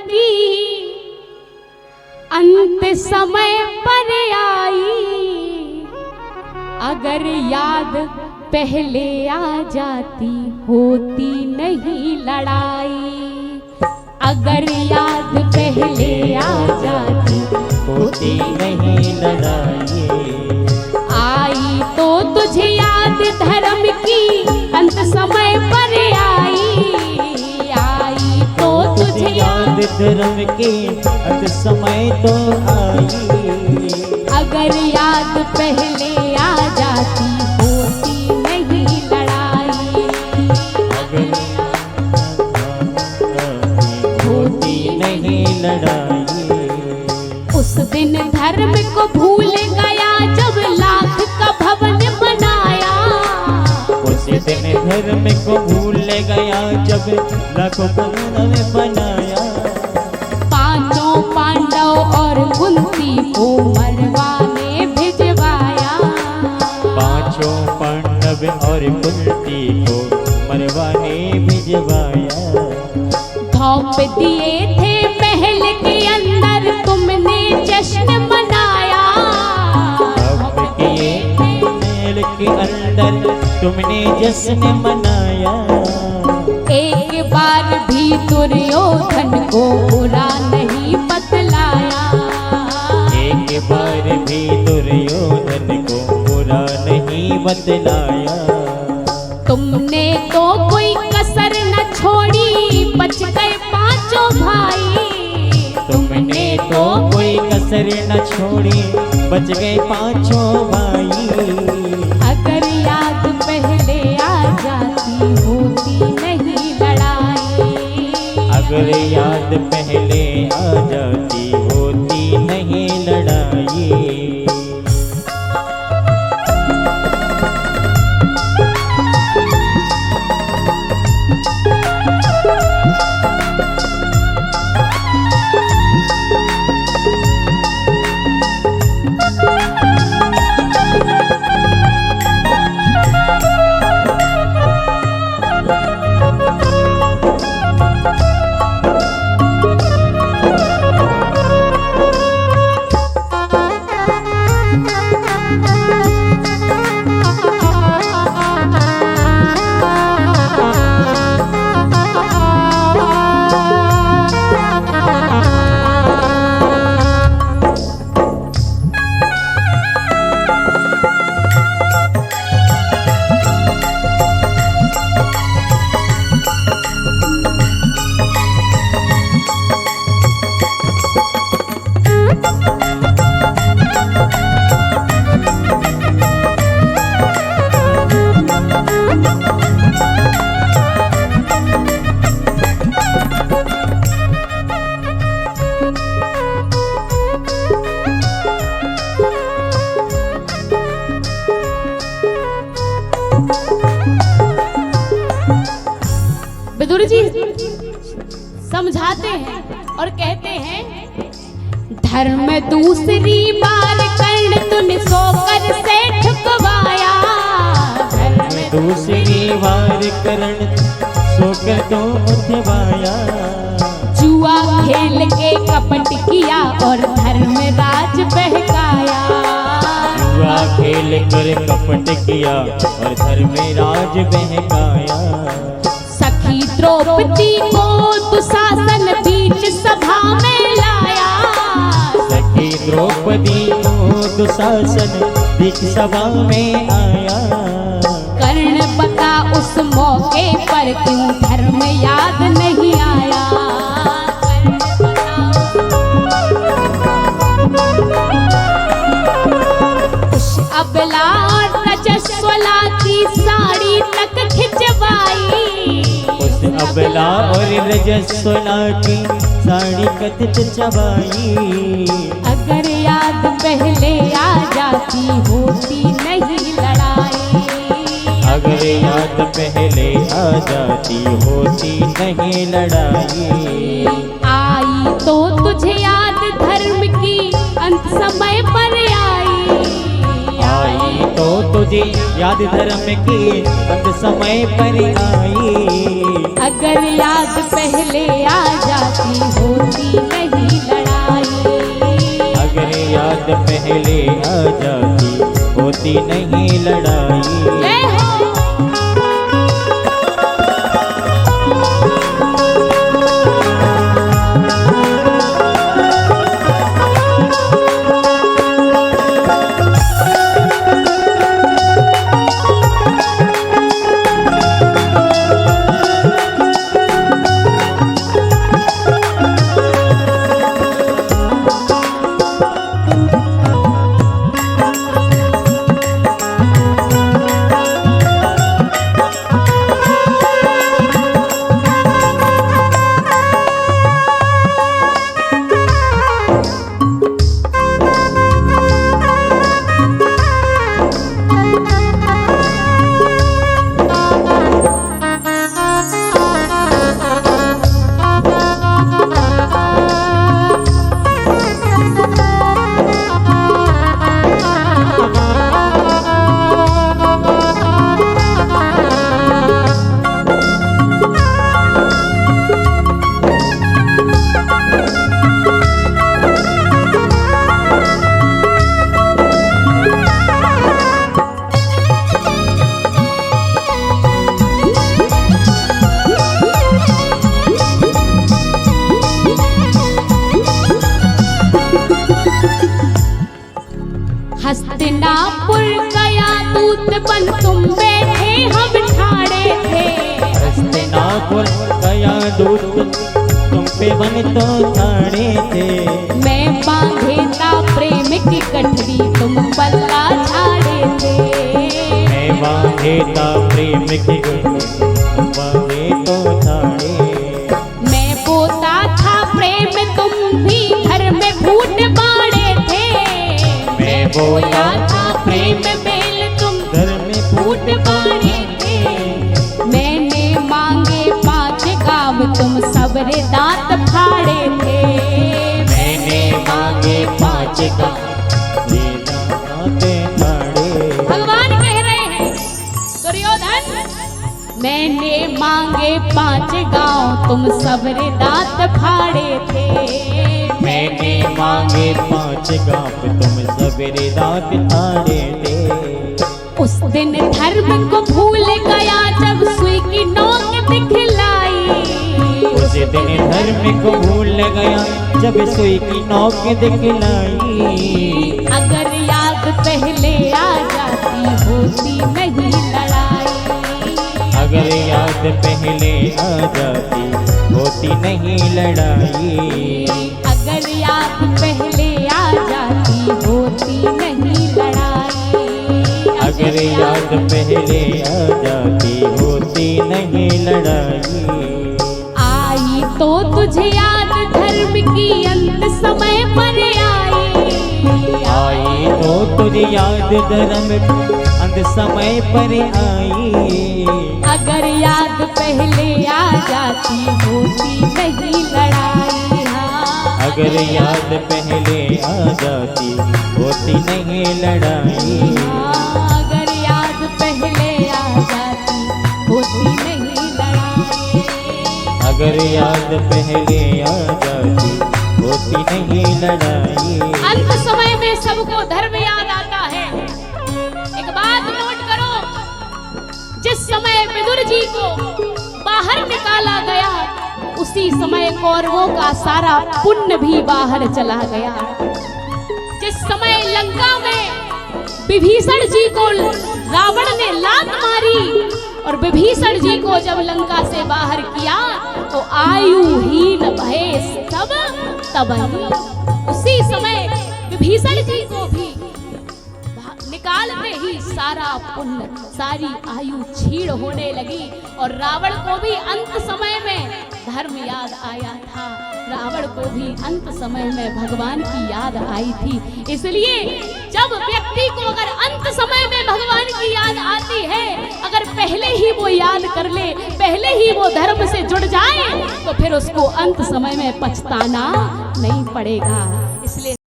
की अंत समय पर आई। अगर याद पहले आ जाती होती नहीं लड़ाई। अगर याद पहले आ जाती होती नहीं लड़ाई। आई तो तुझे याद धर्म की अंत समय पर आई। आई तो तुझे याद धर्म के अंत समय तो आई। अगर याद पहले आ जाती होती नहीं लड़ाई। अगर होती नहीं लड़ाई। उस दिन धर्म को भूल गया जब लाख का भवन बनाया। उस दिन धर्म को भूल गया जब लाखों भवन बनाया। पांचों पांडव और कुंती को मरवाने भिजवाया। पांचों पांडव और कुंती को मरवाने भिजवाया। धौंप दिए थे महल के अंदर तुमने जश्न मनाया। धौंप किए थे महल के अंदर तुमने जश्न मनाया। एक बार भी दुर्योधन को बुरा नहीं बतलाया। एक बार भी दुर्योधन को बुरा नहीं बतलाया। तुमने तो कोई कसर न छोड़ी बच गए पांचों भाई। तुमने तो कोई कसर न छोड़ी बच गए पांचों भाई। अगर याद पहले आ जाती होती नहीं लड़ाई। अगर याद पहले आ जाती होती नहीं लड़ाई। विदुर जी समझाते हैं और कहते हैं धर्म दूसरी बार कर्ण तूने सोकर से ठुकवाया। धर्म दूसरी बार कर्ण सोकर तो उठवाया। जुआ खेल के कपट किया और धर्मराज बहकाया। जुआ खेल कर कपट किया और धर्मराज बहकाया। सखी द्रौपदी को दुशासन बीच सभा में लाया। सखी द्रौपदी को दुशासन बीच सभा में आया। कर्ण बता उस मौके पर क्यों धर्म याद नहीं आया। उस अबला और रजस्वला की साड़ी तक खिंचवाई। उस अबला और रजस्वला की साड़ी कथित चबाई। अगर याद पहले आ जाती होती नहीं लड़ाई। अगर याद पहले आ जाती होती नहीं लड़ाई। आई तो तुझे याद धर्म की अंत समय पर आई। आई तो तुझे याद धर्म की अंत समय पर आई। अगर याद पहले आ जाती होती होती नहीं लड़ाई। जय हो। हस्तिनापुर गया दूत बन तुम बैठे हम ठाड़े थे। हस्तिनापुर गया दूत तुम पे बन तो ठाड़े थे। मैं बांधे था प्रेम की गठरी तुम पल्ला झाड़े थे। मैं बांधे था प्रेम की गठरी तुम बांधे तो ठाड़े। मैं बोता था प्रेम तुम भी घर में फूट बाड़े थे। मैं बोया था प्रेम बेल तुम घर में फूट बाड़े थे। मैंने मांगे 5 गाँव तुम सबरे दांत फाड़े थे। मैंने मांगे 5 गाँव दांत फाड़े। भगवान कह रहे हैं दुर्योधन, मैंने मांगे 5 गाँव तुम सबरे दांत फाड़े थे। मैंने मांगे 5 गाँव तुम सबरे दांत फाड़े थे। उस दिन धर्म को भूल गया जब सुई की नोक दिखलाई। उस दिन धर्म को भूल गया जब सुई की नोक दिखलाई। अगर याद पहले आ जाती होती नहीं लड़ाई। अगर याद पहले आ जाती होती नहीं लड़ाई। अगर याद पहले आ जाती होती नहीं लड़ाई। अगर याद पहले आ जाती होती नहीं लड़ाई। आई तो तुझे याद धर्म की अंत समय पर आई। आई तो तुझे याद धर्म अंत समय पर आई। अगर याद पहले आ जाती होती नहीं लड़ाई। हाँ। अगर याद पहले आ जाती होती नहीं लड़ाई। हाँ, अगर याद पहले आ जाती होती नहीं लड़ाई। अगर याद पहले आ जाती होती नहीं लड़ाई। अंत समय में सबको धर्म याद आता है। एक बात नोट करो, जिस समय विदुर जी को बाहर निकाला गया उसी समय कौरवों का सारा पुण्य भी बाहर चला गया। जिस समय लंका में विभीषण जी को रावण ने लात मारी और विभीषण जी को जब लंका से बाहर किया तो आयुहीन भय सब तबही। उसी समय विभीषण जी को भी निकालते ही सारा पुण्य सारी आयु छीड़ होने लगी और रावण को भी अंत समय में धर्म याद आया था। रावण को भी अंत समय में भगवान की याद आई थी। इसलिए जब व्यक्ति को अगर अंत समय में भगवान की याद आती है, अगर पहले ही वो याद कर ले, पहले ही वो धर्म से जुड़ जाए, तो फिर उसको अंत समय में पछताना नहीं पड़ेगा। इसलिए